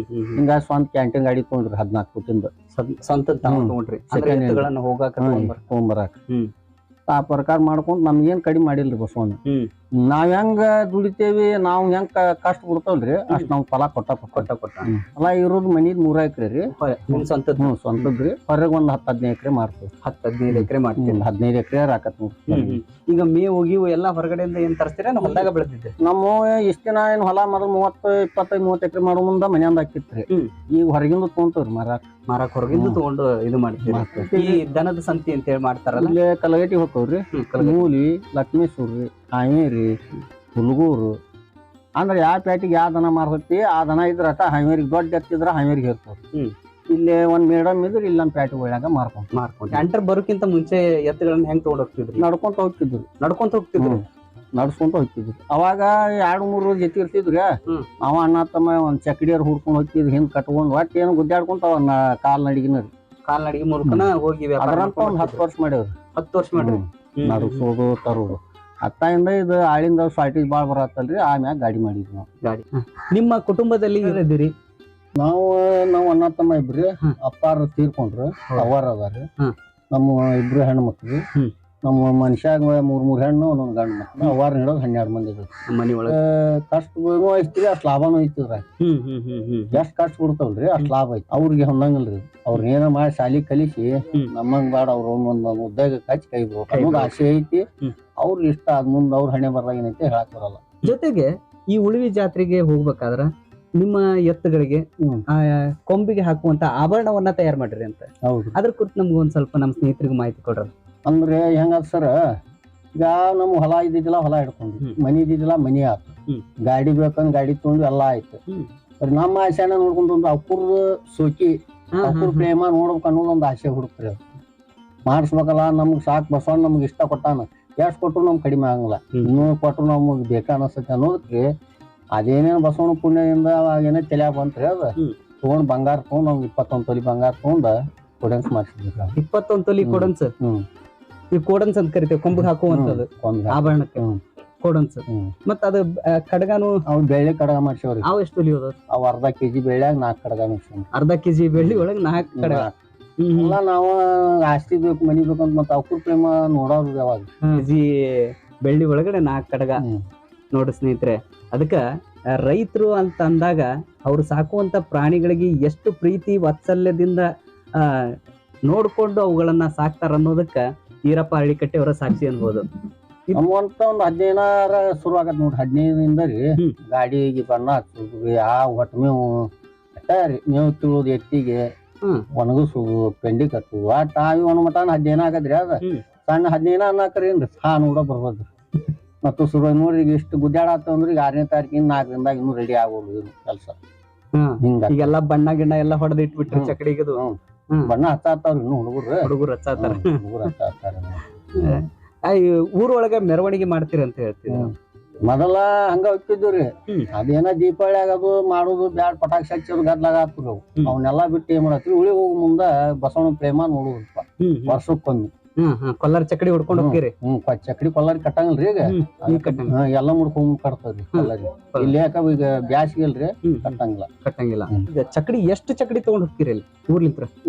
[SPEAKER 2] ಹಿಂಗ ಸ್ವಂತ ಕ್ಯಾಂಟೀನ್ ಗಾಡಿ ತಗೊಂಡ್ರಿ 14 ಫುಟಿಂದ
[SPEAKER 1] ಸ್ವಂತ ತಗೊಂಡ್ರಿ,
[SPEAKER 2] ತಗೊಂಬರಾಕ. ಆ ಪ್ರಕಾರ ಮಾಡ್ಕೊಂಡ್ ನಮ್ಗೇನ್ ಕಡಿಮೆ ಮಾಡಿಲ್ರಿ ಬಸವಣ್ಣ. ನಾವ್ ಹೆಂಗ ದುಡಿತೇವಿ, ನಾವ್ ಹೆಂಗ್ ಕಷ್ಟ ಬಿಡ್ತೇವಲ್ರಿ, ಅಷ್ಟ್ ನಾವ್ ಫಲ ಕೊಟ್ಟ ಹೊಲ ಇರೋದು ಮನಿದ್ 3 ಎಕರೆ ರೀ, ಸ್ವಂತದ್ರಿ. ಹೊರಗ್ ಒಂದ್ 10-15 ಎಕರೆ ಮಾಡ್ತೇವೆ.
[SPEAKER 1] 10-15 ಎಕರೆ ಮಾಡ್ತೀವಿ.
[SPEAKER 2] 15 ಎಕರೆ ರಾಕತ್ ನೋಡ್ರಿ.
[SPEAKER 1] ಈಗ ಮೇವು ಗಿವು ಎಲ್ಲಾ ಹೊರಗಡೆಯಿಂದ ಏನ್ ತರಿಸ್ತೀರ? ಹೊಲದಾಗ ಬೆಳೆದಿದ್ದೆ.
[SPEAKER 2] ನಮ್ಮ ಇಷ್ಟ ದಿನ ಏನ್ ಹೊಲ ಮೊದಲು 30-25-30 ಎಕರೆ ಮಾಡೋ ಮುಂದ ಮನ್ಯಾಂದ ಹಾಕಿತ್ರಿ. ಈಗ ಹೊರಗಿಂದ ತಗೊಂತವ್ರಿ
[SPEAKER 1] ಮಾರಾಕ್ ಹೊರಗಿಂದ ತಗೊಂಡು ಇದು ಮಾಡ್ತೀವಿ. ಈ ದನದ ಸಂತಿ ಅಂತ ಹೇಳಿ ಮಾಡ್ತಾರಲ್ಲ,
[SPEAKER 2] ಇಲ್ಲೇ ಕಲಗಟ್ಟಿ ಹೋಗ್ತವ್ರಿ. ಮೂಲಿ, ಲಕ್ಷ್ಮೇಶ್ವರಿ, ಹಾವೇರಿ, ಹುಲ್ಗೂರು, ಅಂದ್ರೆ ಯಾವ ಪ್ಯಾಟಿಗೆ ಯಾವ ದನ ಮಾರ್ತೈತಿ ಆ ದನ ಇದ್ರ ಅಟ ಹೈವೇರಿಗೆ ದೊಡ್ಡ ಎತ್ತಿದ್ರ ಹೈವೇರಿಗೆ ಇರ್ತದೆ. ಇಲ್ಲಿ ಒಂದ್ ಮೇಡಮ್ ಇದ್ರ ಇಲ್ಲ ನಮ್ಮ ಪ್ಯಾಟಿ ಒಳಗ ಮಾರ್ಕೊಂಡು
[SPEAKER 1] ಎಂಟರ್ ಬರೋಕ್ಕಿಂತ ಮುಂಚೆ ಎತ್ತುಗಳನ್ನ ಹೆಂಗ್ ತಗೊಂಡ್ ಹೋಗ್ತಿದ್ರಿ?
[SPEAKER 2] ನಡ್ಕೊಂತ ಹೋಗ್ತಿದ್ರು. ನಡ್ಸ್ಕೊಂತ ಹೋಗ್ತಿದ್ರು. ಅವಾಗ 2-3 ಜೊತೆ ಇರ್ತಿದ್ರಿ. ಅವ ಅಣ್ಣ ತಮ್ಮ ಒಂದ್ ಚಕಡಿಯರ್ ಹುಡ್ಕೊಂಡ್ ಹೋಗ್ತಿದ್ರು, ಹಿಂದ್ ಕಟ್ಕೊಂಡ್ ಒಟ್ಟು ಏನು ಗುದ್ದಾಡ್ಕೊಂತ
[SPEAKER 1] ಕಾಲ್ನಡಿಗೆ ಮೂಲಕನ ಹೋಗಿ
[SPEAKER 2] ಅದರಂತ ಒಂದ್ 10 ವರ್ಷ ಮಾಡ್ಯಾವ್ರಿ.
[SPEAKER 1] 10 ವರ್ಷ ಮಾಡ್ರಿ.
[SPEAKER 2] ನಡ್ಸೋದು ತರೋದು. ಅತ್ತಾಯಿಂದ ಇದು ಆಳಿಂದ ಶಾರ್ಟೇಜ್ ಭಾಳ ಬರತ್ತಲ್ರಿ, ಆಮ್ಯಾಗ ಗಾಡಿ ಮಾಡಿದ್ವಿ ನಾವು.
[SPEAKER 1] ಗಾಡಿ ನಿಮ್ಮ ಕುಟುಂಬದಲ್ಲಿ ಇದ್ದೀರಿ?
[SPEAKER 2] ನಾವು ಅಣ್ಣ ತಮ್ಮ ಇಬ್ರಿ. ಅಪ್ಪಾರ ತೀರ್ಕೊಂಡ್ರು, ಅವ್ವಾರ ಅದಾರಿ. ನಮ್ಮ 2 ಹೆಣ್ಣು ಮಕ್ಳು. ನಮ್ಮ ಮನುಷ್ಯಾಗ 3 ಹೆಣ್ಣು, 1 ಗಂಡು ಮಕ್ಳು. ಅವ್ವಾರ ನೀಡೋದು 12 ಮಂದಿ
[SPEAKER 1] ಮನಿ ಒಳಗೆ.
[SPEAKER 2] ಕಷ್ಟನೂ ಐತ್ರಿ, ಅಷ್ಟ್ ಲಾಭನೂ ಐತಿದ್ರ. ಎಷ್ಟ್ ಕಷ್ಟ ಬಿಡ್ತಾವಲ್ರಿ ಅಷ್ಟ್ ಲಾಭ ಐತಿ. ಅವ್ರಿಗೆ ಹೊಂದಂಗಿಲ್ರಿ. ಅವ್ರ ಏನ ಮಾಡಿ ಶಾಲಿ ಕಲಿಸಿ ನಮ್ಮಂಗ್ ಬಾಡ ಅವ್ರ ಒಂದ್ ಉದ್ಯೋಗ ಹಚ್ಚಿ ಕೈ ಬಿಡ್ಬೇಕು ಅನ್ನೋದು ಆಸೆ ಐತಿ. ಅವ್ರ ಇಷ್ಟ ಆದ್ ಮುಂದ್ ಅವ್ರ ಹಣೆ ಬರ್ದಾಗ ಏನೈತಿ ಹೇಳಕ್ ಬರಲ್ಲ.
[SPEAKER 1] ಜೊತೆಗೆ ಈ ಉಳಿವಿ ಜಾತ್ರೆಗೆ ಹೋಗ್ಬೇಕಾದ್ರ ನಿಮ್ಮ ಎತ್ತುಗಳಿಗೆ ಕೊಂಬಿಗೆ ಹಾಕುವಂತ ಆಭರಣವನ್ನ ತಯಾರು ಮಾಡ್ರಿ ಅಂತ.
[SPEAKER 2] ಹೌದು.
[SPEAKER 1] ಅದ್ರ ಕುರಿತು ನಮ್ಗೆ ಒಂದ್ ಸ್ವಲ್ಪ ನಮ್ಮ ಸ್ನೇಹಿತರಿಗೆ ಮಾಹಿತಿ ಕೊಡ್ರಿ.
[SPEAKER 2] ಅಂದ್ರೆ ಹೆಂಗದ ಸರ್, ಈಗ ನಮ್ ಹೊಲ ಇದ್ದಿದ್ದಿಲ್ಲ, ಹೊಲ ಹಿಡ್ಕೊಂಡ್ವಿ. ಮನಿ ಇದ್ದಿದ್ದಿಲ್ಲ, ಮನಿ ಆತು. ಗಾಡಿ ಬೇಕಂದ್ ಗಾಡಿ ತಗೊಂಡು ಎಲ್ಲಾ ಆಯ್ತು. ನಮ್ಮ ಆಸೆನ ನೋಡ್ಕೊಂಡು ಒಂದು ಅಕ್ಕುರ್ದು ಸೋಕಿ ಅಕ್ಕುರ್ ಪ್ರೇಮ ನೋಡ್ಬೇಕು ಅನ್ನೋದು ಒಂದು ಆಸೆ ಹುಡುಕ್ರಿ. ಮಾಡಿಸ್ಬೇಕಲ್ಲ, ನಮ್ಗ್ ಸಾಕ್ ಬಸವಣ್ಣ ನಮ್ಗೆ ಇಷ್ಟ ಕೊಟ್ಟಾನ, ಎಷ್ಟ್ ಕೊಟ್ರು ನಮ್ಗೆ ಕಡಿಮೆ ಆಗಂಗಿಲ್ಲ. ಇನ್ನೂ ಕೊಟ್ರು ನಮಗ್ ಬೇಕ ಅನಸ್ತೈತಿ ಅನ್ನೋದಕ್ಕೆ ಅದೇನೇನು ಬಸವಣ್ಣ ಪುಣ್ಯದಿಂದ ಅವಾಗೇನೇ ತಲೆಯಾಗ ಬಂತ್ರಿ. ಅದ ತಗೊಂಡ್ ಬಂಗಾರ ತಗೊಂಡ್ ನಮ್ಗೆ 21 ತೊಲಿ ಬಂಗಾರ ತಗೊಂಡ ಕೊಡೆನ್ಸ್ ಮಾಡ್ಸಿದ್ವಿ.
[SPEAKER 1] 21 ತೊಲಿ ಕೊಡನ್ಸ್. ಈ ಕೋಡನ್ಸ್ ಅಂತ ಕರಿತೇವೆ, ಕೊಂಬಿಗೆ ಹಾಕುವಂತದ್ದು ಆಭರಣಕ್ಕೆ ಕೋಡನ್ಸ್. ಮತ್ತ ಅದು ಕಡಗಾನು
[SPEAKER 2] ಅವ್ ಬೆಳ್ಳಿ ಕಡಗ ಮಾಡ್ಸವ್ರಿ.
[SPEAKER 1] ಅವ್ ಎಷ್ಟು ತೊಲಿ ಹೋದ?
[SPEAKER 2] ಅವ್ ಅರ್ಧ ಕೆಜಿ ಬೆಳ್ಳಿಯಾಗ 4 ಕಡಗ ಮಾಡ್ಸವ್.
[SPEAKER 1] ಅರ್ಧ ಕೆಜಿ ಬೆಳ್ಳಿ ಒಳಗ್ 4 ಕಡಗ.
[SPEAKER 2] ಎಲ್ಲ ನಾವು ಆಸ್ತಿ ಬೇಕು, ಮನಿ ಬೇಕಂತ ಮತ್ತ ಅಕ್ಕುರ್ ಪ್ರೇಮ ನೋಡೋರು ಯಾವಾಗ.
[SPEAKER 1] ಕೆಜಿ ಬೆಳ್ಳಿ ಒಳಗಡೆ 4 ಕಡಗ. ನೋಡ್ರಿ ಸ್ನೇಹಿತರೆ, ಅದಕ್ಕ ರೈತರು ಅಂತ ಅಂದಾಗ ಅವ್ರು ಸಾಕುವಂತ ಪ್ರಾಣಿಗಳಿಗೆ ಎಷ್ಟು ಪ್ರೀತಿ ವಾತ್ಸಲ್ಯದಿಂದ ನೋಡ್ಕೊಂಡು ಅವುಗಳನ್ನ ಸಾಕ್ತಾರ ಅನ್ನೋದಕ್ಕ ಈರಪ್ಪ ಹಳ್ಳಿಕಟ್ಟಿ ಅವರ ಸಾಕ್ಷಿ ಅನ್ಬೋದು.
[SPEAKER 2] ನಮ್ಮಂತ ಒಂದ್ 15 ಶುರು ಆಗತ್ ನೋಡ್ರಿ. 15ರಿಂದ ರೀ ಗಾಡಿಗೆ ಬಣ್ಣ ಹಚ್ಚೋದು, ಆ ಹೊಟ್ಟ ಮೇವು ತಿಳಿಯೋದು, ಎತ್ತಿಗೆ ಒಣಗಿಸೋದು, ಪೆಂಡಿ ಕಟ್ಟುದು, ಆ ಟಾವಿ ಒಣ ಮಟನ್ 15 ಆಗದ್ರಿ. ಅದ ಸಣ್ಣ 15 ಅನ್ನಕರೇನ್ರಿ ಸಾ ನೋಡ ಬರ್ಬೋದ್ರಿ. ಮತ್ತು ಶುರು ನೋಡಿ ಈಗ ಇಷ್ಟು ಗುದ್ದಾಡತ್ತ ಅಂದ್ರೆ ಈಗ 6ನೇ ತಾರೀಕಿನ 4ರಿಂದ ಇನ್ನೂ ರೆಡಿ ಆಗೋದು ಕೆಲಸ.
[SPEAKER 1] ಈಗೆಲ್ಲ ಬಣ್ಣ ಗಿಣ್ಣ ಎಲ್ಲ ಹೊಡೆದ್ ಇಟ್ಬಿಟ್ರಿ ಚಕಡಿಗೆ.
[SPEAKER 2] ಬಣ್ಣ ಹಚ್ಚಾತಾವ್ರಿ ಇನ್ನು ಹುಡುಗರು
[SPEAKER 1] ಹಚ್ಚಾತಾರ. ಊರೊಳಗ ಮೆರವಣಿಗೆ ಮಾಡ್ತೀರಿ ಅಂತ ಹೇಳ್ತೀವಿ.
[SPEAKER 2] ಮೊದಲ ಹಂಗ ಹೋಗ್ತಿದ್ವಿ. ಅದೇನ ದೀಪಾವಳಿ ಆಗೋದು ಮಾಡೋದು ಬ್ಯಾಡ್, ಪಟಾಕ್ಷಿ ಹಚ್ಚೋದು ಗದ್ಲಾಗ ಹಾಕ್ತಿವ್. ಅವನ್ನೆಲ್ಲಾ ಬಿಟ್ಟು ಏನ್ ಮಾಡತ್ತೀವಿ, ಉಳಿ ಹೋಗ ಮುಂದ ಬಸವಣ್ಣ ಪ್ರೇಮ ನೋಡುದಪ್ಪ. ವರ್ಷಕ್ಕೊಮ್ಮೆ
[SPEAKER 1] ಕೊಲ್ಲಾರ ಚಕಡಿ ಹೊಡ್ಕೊಂಡ್ ಹೋಗ್ತೀರಿ.
[SPEAKER 2] ಚಕಡಿ ಕೊಲ್ಲಾರಿ ಕಟ್ಟಂಗಿಲ್ರಿ. ಈಗ ಎಲ್ಲಾ ಮುಡ್ಕೊಂಡ್ ಕಟ್ತಾವ್ರಿ ಕೊಲ್ಲಾರಿ. ಇಲ್ಲಿ ಯಾಕ ಈಗ ಬ್ಯಾಸಿಗೆ ಇಲ್ರಿ, ಕಟ್ಟಂಗಿಲ್ಲ. ಈಗ ಚಕಡಿ ಎಷ್ಟು ಚಕಡಿ ತಗೊಂಡ್ ಹೋಗ್ತೀರಿ ಇಲ್ಲಿ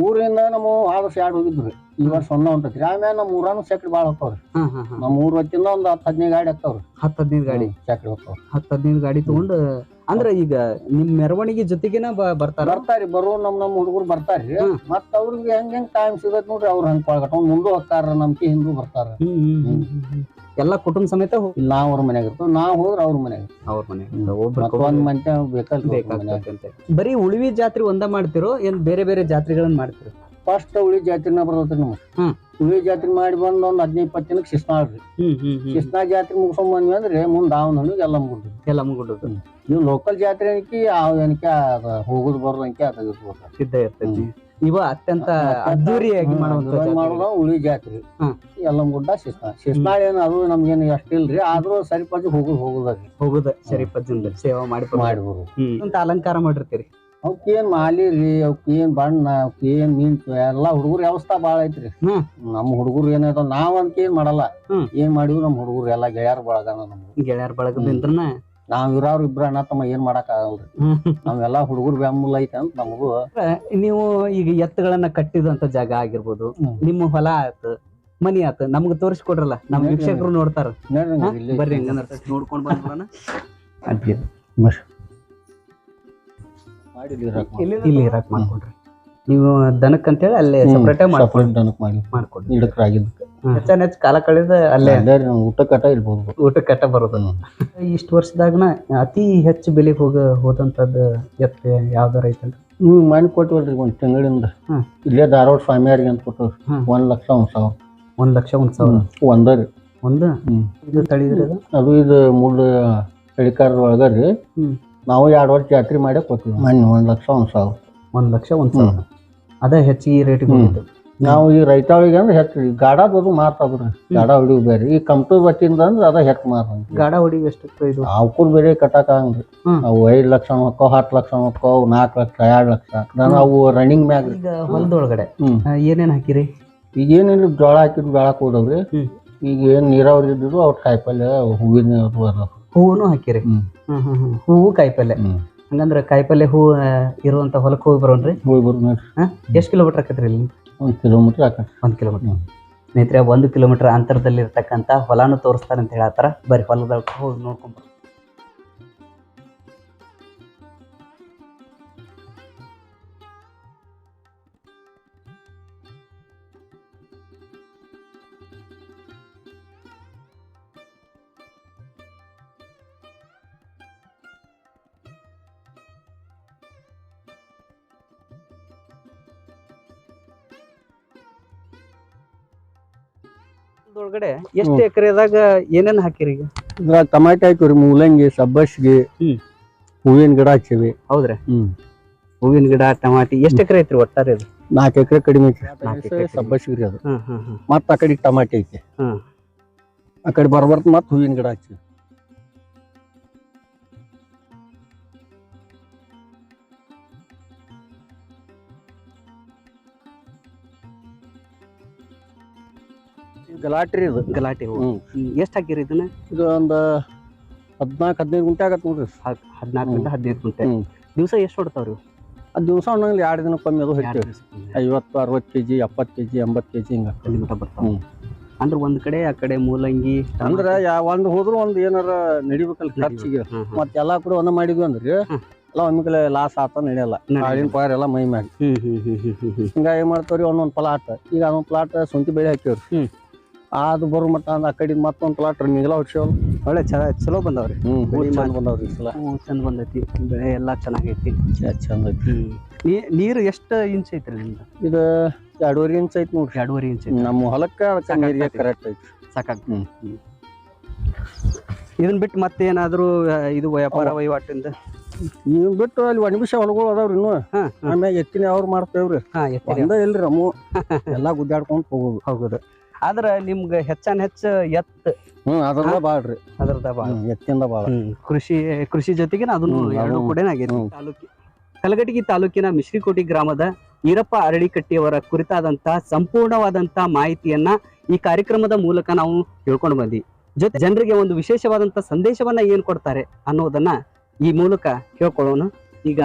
[SPEAKER 2] ಊರಿಂದ? ನಮ್ಮ ಆದರ್ಶ 2 ಹೋಗಿದ್ರಿ. ಈ ವರ್ಷ 1 ಹೊಂಟೈತ್ರಿ. ಆಮ್ಯಾಗ ನಮ್ಮ ಊರಾನು ಚಕಡಿ ಬಾಳ ಹೋಗ್ತಾವ್ರಿ. ನಮ್ಮ ಊರ್ ಹೊತ್ತಿಂದ ಒಂದ್ 10-15 ಗಾಡಿ ಹಾಕ್ತಾವ್ರಿ. 10-15 ಗಾಡಿ ಚಕಡಿ ಹೋಗ್ತಾವ್ರಿ. 10-15 ಗಾಡಿ ತಗೊಂಡ್ ಅಂದ್ರ ಈಗ ನಿಮ್ ಮೆರವಣಿಗೆ ಜೊತೆಗೇನ ಬರ್ತಾರಿ. ಬರೋ ನಮ್ಮ ಹುಡುಗರು ಬರ್ತಾರ್ರಿ. ಮತ್ತ ಅವ್ರಿಗೆ ಹೆಂಗ್ ಟೈಮ್ ಸಿಗತ್ ನೋಡ್ರಿ, ಅವ್ರ ಹಂಗ್ ಕಟ್ಕೊಂಡ್ ಮುಂದೂ ಹೋಗ್ತಾರ, ನಮ್ಕಿ ಹಿಂದೂ ಬರ್ತಾರ. ಎಲ್ಲಾ ಕುಟುಂಬ ಸಮೇತ ಇಲ್ಲ. ನಾವ್ ಅವ್ರ ಮನ್ಯಾಗ ಇರ್ತಾವ, ನಾವ್ ಹೋದ್ರ ಅವ್ರ ಮನ್ಯಾಗ ಒಂದ್ ಮಂಚ ಬೇಕಾಗ್ತಂತೆ. ಬರೀ ಉಳಿವಿ ಜಾತ್ರೆ ಒಂದ ಮಾಡ್ತಿರೋ ಏನ್ ಬೇರೆ ಬೇರೆ ಜಾತ್ರೆಗಳನ್ನ ಮಾಡ್ತಿರೋ? ಫಸ್ಟ್ ಉಳಿ ಜಾತ್ರೆನ ಬರ್ತೈತ್ರಿ ನಮ್ಗೆ. ಉಳಿ ಜಾತ್ರೆ ಮಾಡಿ ಬಂದ್ ಒಂದ್ 15-20 ದಿನಕ್ಕೆ ಶಿಸ್ನಾಳ್ರಿ. ಶಿಸ್ನಾ ಜಾತ್ರೆ ಮುಗಿಸ್ಕೊಂಡ್ ಬಂದ್ವಿ ಅಂದ್ರೆ ಮುಂದ್ ದಾವನಹಳ್ಳಿ ಎಲ್ಲ ಮುಗುದು. ನೀವು ಲೋಕಲ್ ಜಾತ್ರೆ ಏನಕ್ಕೆ ಹೋಗುದು ಬರೋದು ಅಂಕೆ ಸಿದ್ಧ ಇರ್ತೈತಿ. ಇವ ಅತ್ಯಂತ ಅದ್ದೂರಿಯಾಗಿ ಮಾಡೋದು ಉಳಿ ಜಾತ್ರೆ. ಯಲ್ಲಮಗುಡ್ಡ ಶಿಸ್ನಾಳ್ ಏನ್ ಅದು ನಮ್ಗೇನು ಎಷ್ಟಿಲ್ರಿ, ಆದ್ರೂ ಸರಿಪಜ್ಜಿ ಹೋಗುದ ಸರಿಪಜ್ಜಿಂದ ಸೇವಾ ಮಾಡ್ಬೋದು ಅಂತ ಅಲಂಕಾರ ಮಾಡಿರ್ತೀರಿ. ಅವಕ್ಕೇನ್ ಮಾಲಿ ರೀ, ಅವಕ್ಕೇನ್ ಬಣ್ಣ, ಅವಕ್ಕೇನ್ ಮಿಂಚು ಎಲ್ಲಾ ಹುಡುಗರು ವ್ಯವಸ್ಥಾ ಬಾಳ ಐತ್ರಿ. ನಮ್ ಹುಡುಗರು ಏನಾಯ್ತು ನಾವ್ ಅಂತ ಏನ್ ಮಾಡಲ್ಲ. ಏನ್ ಮಾಡಿವ್ ನಮ್ ಹುಡುಗರು ಎಲ್ಲಾ ಗೆಳೆಯರ್ ಬಳಗದಿಂದ ನಾವ್ ಇವ್ರವ್ರ 2 ಅಣ್ಣ ತಮ್ಮ ಏನ್ ಮಾಡಕ್ ಆಗಲ್ರಿ. ನಾವೆಲ್ಲಾ ಹುಡುಗರು ಬೆಂಬಲ ಐತೆ ಅಂತ ನಮಗೂ. ನೀವು ಈಗ ಎತ್ತುಗಳನ್ನ ಕಟ್ಟಿದಂತ ಜಾಗ ಆಗಿರ್ಬೋದು, ನಿಮ್ಮ ಹೊಲ ಆಯ್ತು, ಮನಿ ಆಯ್ತು, ನಮ್ಗ ತೋರಿಸ್ಕೊಡ್ರಲ್ಲ, ನಮ್ ವೀಕ್ಷಕರು ನೋಡ್ತಾರ. ಬರ್ರಿ ನೋಡ್ಕೊಂಡ್ ಬಂದ್ರನ ಇಲ್ಲಿ ಇರಾಕ್ ಮಾಡ್ಕೊಂಡ್ರಿ. ನೀವು ದನಕ್ ಅಂತೇಳಿ ಅಲ್ಲೇ ಸಪರೇಟ್ ಮಾಡ್ಕೊಡ್ರಿ. ಹೆಚ್ಚ ಕಾಲ ಕಳೆದ ಅಲ್ಲೇ ಊಟ ಕಟ್ಟ ಬರೋದು. ಇಷ್ಟು ವರ್ಷದಾಗನ ಅತಿ ಹೆಚ್ಚು ಬೆಲೆಗೆ ಹೋದಂತದ್ದು ಎತ್ತ ಯಾವ್ದಾರ ಐತಲ್ರಿ? ಮಾಡಿ ಕೊಟ್ಟಿವಲ್ರಿ ಒಂದ್ ತಿಂಗಳಿಂದ. ಇಲ್ಲೇ ಧಾರವಾಡ ಸ್ವಾಮಿಯಾರಿಗೆ ಅಂತ ಕೊಟ್ಟವ್ರಿ. 1,01,000. 1,01,000 ಒಂದ ಇದು ತಳಿದ್ರಿ? ಅದು ಇದು ಮುಳ್ಳು ಕಳಿಕಾರದ ಒಳಗರಿ ನಾವು 2 ವರ್ಷ ಜಾತ್ರೆ ಮಾಡೇ ಕೊಡ್ತೀವಿ ಮೊನ್ನೆ 1,00,000
[SPEAKER 1] 1,00,000 ಅದೇ ಹೆಚ್ಚಿಗೆ ರೇಟಿಗೆ ಹೋಗಿದ್ದು.
[SPEAKER 2] ನಾವು ಈ ರೈತಾಳಿಗೆ ಅಂದ್ರೆ ಹೆಚ್ಚು ಗಾಡಾದದು ಮಾರ್ತಾವ್ರಿ ಗಾಡ ಹೊಡಿವು ಬೇರೆ ಈ ಕಂಪ್ಯೂಟರ್ ಬಟ್ಟಿಂದ ಅಂದ್ರೆ ಅದ ಹೆಚ್ಚು ಮಾರ
[SPEAKER 1] ಗಾಡ ಹೊಡಿ ಎಷ್ಟು ಇದು
[SPEAKER 2] ಅವಕ್ಕೂ ಬೇರೆ ಕಟ್ಟಾಕ ಹಂಗ್ರಿ ಅವು 5 ಲಕ್ಷ ಹೊಕ್ಕವು 10 ಲಕ್ಷ ಹೊಕ್ಕವು 4 ಲಕ್ಷ 2 ಲಕ್ಷ ಅವು ರನ್ನಿಂಗ್ ಮ್ಯಾಗ.
[SPEAKER 1] ಈಗ ಹೊಲದೊಳಗಡೆ ಏನೇನ್ ಹಾಕಿರಿ?
[SPEAKER 2] ಈಗ ಏನಿಲ್ಲ ಜೋಳ ಹಾಕಿದ್ರು ಜೋಳಕ್ಕೆ ಹೋದವ್ರಿ. ಈಗ ಏನ್ ನೀರಾವರಿ ಇದ್ದು ಅವ್ರ ಕಾಯಿಪಲ್ಯ ಹೂವಿನ
[SPEAKER 1] ಹೂವು ಹಾಕಿರಿ. ಹೂವು ಕಾಯಿಪಲ್ಯ ಹಂಗಂದ್ರ ಕಾಯಿಪಲ್ಯ ಹೂವು ಇರುವಂತ ಹೊಲಕ್ಕೆ ಹೋಗಿ ಬರೋನ್ರಿ?
[SPEAKER 2] ಹೋಗಿ ಬರೋಣ.
[SPEAKER 1] ಎಷ್ಟು ಕಿಲೋಮೀಟರ್ ಆಕತ್ರಿ ಇಲ್ಲಿ?
[SPEAKER 2] 1 ಕಿಲೋಮೀಟರ್ ಆಕತ್ರಿ.
[SPEAKER 1] 1 ಕಿಲೋಮೀಟರ್. ಸ್ನೇಹಿತರೆ 1 ಕಿಲೋಮೀಟರ್ ಅಂತರದಲ್ಲಿ ಇರ್ತಕ್ಕಂಥ ಹೊಲಾನು ತೋರಿಸ್ತಾರೆ ಅಂತ ಹೇಳತ್ತಾರ. ಬರೀ ಹೊಲದ ಹೋಗಿ ನೋಡ್ಕೊಂಡ್ ಒಳಗಡೆ ಎಷ್ಟು ಎಕರೆದಾಗ ಏನೇನ್ ಹಾಕಿರಿ? ಈಗ
[SPEAKER 2] ಇದ್ರಾಗ ಟಮಾಟೆ ಹಾಕಿವ್ರಿ, ಮೂಲಂಗಿ, ಸಬ್ಬಸ್ಗಿ, ಹೂವಿನ ಗಿಡ ಹಚ್ಚಿವಿ.
[SPEAKER 1] ಹೌದ್ರಿ? ಹೂವಿನ ಗಿಡ, ಟಮಾಟಿ. ಎಷ್ಟು ಎಕರೆ ಐತ್ರಿ ಒಟ್ಟಾರೆ? ಅದು
[SPEAKER 2] 4 ಎಕರೆ ಕಡಿಮೆ ಐತಿ. ಸಬ್ಬಸ್ಗಿ ಅದು ಮತ್ತ ಆ ಕಡೆ ಟಮಾಟೆ ಐತಿ. ಆ ಕಡೆ ಬರ್ಬರ್ತ ಮತ್ತ ಹೂವಿನ ಗಿಡ ಹಚ್ಚಿವಿ. ಗಲಾಟಿ ಇದು
[SPEAKER 1] ಗಲಾಟಿ ಹೂವು. ಎಷ್ಟು ಹಾಕಿರಿ ಇದನ್ನ?
[SPEAKER 2] ಇದು ಒಂದು 14-15 ಗುಂಟೆ ಆಗತ್ತೆ ನೋಡ್ರಿ.
[SPEAKER 1] 14ರಿಂದ 15 ಗುಂಟೆ. ದಿವಸ ಎಷ್ಟು ಹೊಡ್ತಾವ್ರಿ?
[SPEAKER 2] ಅದು ದಿವಸ ಒಂದಂಗ್ಲಿ 2 ದಿನಕ್ಕೊಮ್ಮೆ ಅದು ಹೆಚ್ಚು 50-60 ಕೆಜಿ 70 ಕೆಜಿ 80 ಕೆಜಿ ಹಿಂಗ
[SPEAKER 1] ಬರ್ತಾವ. ಅಂದ್ರೆ ಒಂದ್ ಕಡೆ ಆ ಕಡೆ ಮೂಲಂಗಿ
[SPEAKER 2] ಅಂದ್ರ ಒಂದ್ ಹೋದ್ರು ಒಂದ್ ಏನಾರ ನಡಿಬೇಕಲ್ಲ ಖರ್ಚಿಗೆ. ಮತ್ತೆ ಎಲ್ಲಾ ಕೂಡ ಒಂದ ಮಾಡಿದ್ವಿ ಅಂದ್ರಿ ಎಲ್ಲ ಒಮ್ಮಿಕಲೆ ಲಾಸ್ ಆತ ನಡೆಯಲ್ಲ. ಕಾಳಿನ ಪಾರ್ ಎಲ್ಲ ಮೈ ಮ್ಯಾಗ ಹಿಂಗಾಗಿ ಏನ್ ಮಾಡ್ತಾವ್ರಿ ಒಂದೊಂದ್ ಪ್ಲಾಟ್. ಈಗ ಅದೊಂದ್ ಪ್ಲಾಟ್ ಶುಂಠಿ ಬೆಳೆ ಹಾಕಿವ್ರಿ. ಅದು ಬರೋ ಮಟ್ಟ ಅಂದ ಆ ಕಡೆ ಮತ್ತೊಂದ್ ಪ್ಲಾಟ್ ರನ್ನಿಂಗ್ ಹೊಡ್ಸೇವಲ್ಲ.
[SPEAKER 1] ಒಳ್ಳೆ ಚಲೋ ಬಂದವ್ರಿ.
[SPEAKER 2] ಚಂದ ಬಂದವ್ರಿ ಈ ಸಲ.
[SPEAKER 1] ಚಂದ ಬಂದೈತಿ. ಬೆಳೆ ಎಲ್ಲಾ ಚೆನ್ನಾಗೈತಿ.
[SPEAKER 2] ಚಂದ ಐತಿ.
[SPEAKER 1] ನೀರು ಎಷ್ಟು ಇಂಚ್ ಐತ್ರಿ ನಿಮ್ದು?
[SPEAKER 2] ಇದು 2.5 ಇಂಚ್ ಐತಿ ನೋಡ್ರಿ.
[SPEAKER 1] 2.5 ಇಂಚ್
[SPEAKER 2] ನಮ್ಮ ಹೊಲಕ್ಕ ನೀರಿಗೆ ಕರೆಕ್ಟ್ ಐತಿ.
[SPEAKER 1] ಸಾಕಾಗ್ತದೆ. ಇದನ್ ಬಿಟ್ಟು ಮತ್ತೆ ಏನಾದ್ರು ಇದು ವ್ಯಾಪಾರ ವಹಿವಾಟಿಂದ
[SPEAKER 2] ನೀವು ಬಿಟ್ಟು ಅಲ್ಲಿ ಒಣಬಿಸ ಹೊಲಗಳು ಅದಾವ್ರಿ ಇನ್ನು. ಆಮ್ಯಾಗ ಎತ್ತಿನ ಅವ್ರು ಮಾಡ್ತೇವ್ರಿ. ಒಂದ ಇಲ್ರಿ ನಮ್ಮ ಎಲ್ಲಾ ಗುದ್ದಾಡ್ಕೊಂಡ್ ಹೋಗುದು.
[SPEAKER 1] ಆದ್ರ ನಿಮ್ಗ ಹೆಚ್ಚಾನ್ ಹೆಚ್ಚ ಎತ್
[SPEAKER 2] ಅದ್ರದ ಬಾಳ್ರಿ.
[SPEAKER 1] ಅದ್ರದ ಬಾಳ
[SPEAKER 2] ಎತ್ತಿಂದ ಬಾಳ
[SPEAKER 1] ಕೃಷಿ ಜೊತೆಗೆ ಅದನ್ನು ಎರಡು ಕೂಡ ಕಲಘಟಗಿ ತಾಲೂಕಿನ ಮಿಶ್ರಿಕೋಟಿ ಗ್ರಾಮದ ಈರಪ್ಪ ಅರಳಿಕಟ್ಟಿಯವರ ಕುರಿತಾದಂತಹ ಸಂಪೂರ್ಣವಾದಂತಹ ಮಾಹಿತಿಯನ್ನ ಈ ಕಾರ್ಯಕ್ರಮದ ಮೂಲಕ ನಾವು ತಿಳ್ಕೊಂಡು ಬಂದ್ವಿ. ಜೊತೆ ಜನರಿಗೆ ಒಂದು ವಿಶೇಷವಾದಂತಹ ಸಂದೇಶವನ್ನ ಏನ್ ಕೊಡ್ತಾರೆ ಅನ್ನೋದನ್ನ ಈ ಮೂಲಕ ಕೇಳ್ಕೊಳ್ಳೋಣ. ಈಗ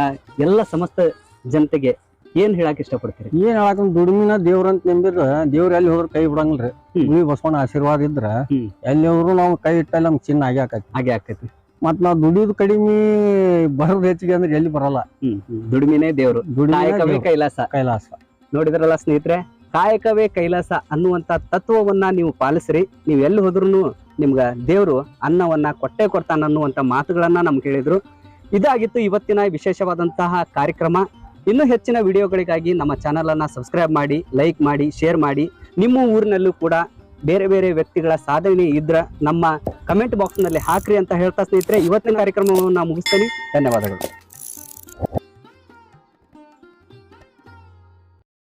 [SPEAKER 1] ಎಲ್ಲ ಸಮಸ್ತ ಜನತೆಗೆ ಏನ್ ಹೇಳಕ್ ಇಷ್ಟಪಡ್ತೀರಿ?
[SPEAKER 2] ಏನ್ ಹೇಳಕ್ ದುಡಿಮಿನ ದೇವ್ರಂತ ನಂಬಿದ್ರ ದೇವ್ರ ಎಲ್ಲಿ ಹೋದ್ರ ಕೈ ಬಿಡಂಗಿಲ್ರಿ. ಗುಳಿ ಬಸವಣ್ಣ ಆಶೀರ್ವಾದ ಇದ್ರ ಎಲ್ಲಿ ಹೋದ್ರು ನಾವು ಕೈ ಇಟ್ಟಲ್ಲಿ ನಮ್ಗೆ ಚಿನ್ನ ಹಾಗೆ ಆಕೈತಿ. ಮತ್ ನಾವ್ ದುಡಿಯೋದು ಕಡಿಮೆ ಬರೋದು ಹೆಚ್ಚಿಗೆ ಅಂದ್ರೆ ಎಲ್ಲಿ ಬರಲ್ಲ.
[SPEAKER 1] ದುಡಿಮೆನೇ ದೇವ್ರು, ಕಾಯಕವೇ ಕೈಲಾಸ. ನೋಡಿದ್ರಲ್ಲ ಸ್ನೇಹಿತರೆ, ಕಾಯಕವೇ ಕೈಲಾಸ ಅನ್ನುವಂತ ತತ್ವವನ್ನ ನೀವು ಪಾಲಿಸ್ರಿ. ನೀವು ಎಲ್ಲಿ ಹೋದ್ರು ನಿಮ್ಗ ದೇವ್ರು ಅನ್ನವನ್ನ ಕೊಟ್ಟೆ ಕೊಡ್ತಾನ ಅನ್ನುವಂತ ಮಾತುಗಳನ್ನ ನಮ್ಗೆ ಹೇಳಿದ್ರು. ಇದಾಗಿತ್ತು ಇವತ್ತಿನ ವಿಶೇಷವಾದಂತಹ ಕಾರ್ಯಕ್ರಮ. ಇನ್ನೂ ಹೆಚ್ಚಿನ ವಿಡಿಯೋಗಳಿಗಾಗಿ ನಮ್ಮ ಚಾನಲ್ ಅನ್ನ ಸಬ್ಸ್ಕ್ರೈಬ್ ಮಾಡಿ, ಲೈಕ್ ಮಾಡಿ, ಶೇರ್ ಮಾಡಿ. ನಿಮ್ಮ ಊರಿನಲ್ಲೂ ಕೂಡ ಬೇರೆ ಬೇರೆ ವ್ಯಕ್ತಿಗಳ ಸಾಧನೆ ಇದ್ರ ನಮ್ಮ ಕಮೆಂಟ್ ಬಾಕ್ಸ್ ನಲ್ಲಿ ಹಾಕ್ರಿ ಅಂತ ಹೇಳ್ತಾ ಸ್ನೇಹಿತರೆ ಇವತ್ತಿನ ಕಾರ್ಯಕ್ರಮವನ್ನು ಮುಗಿಸ್ತೀನಿ. ಧನ್ಯವಾದಗಳು.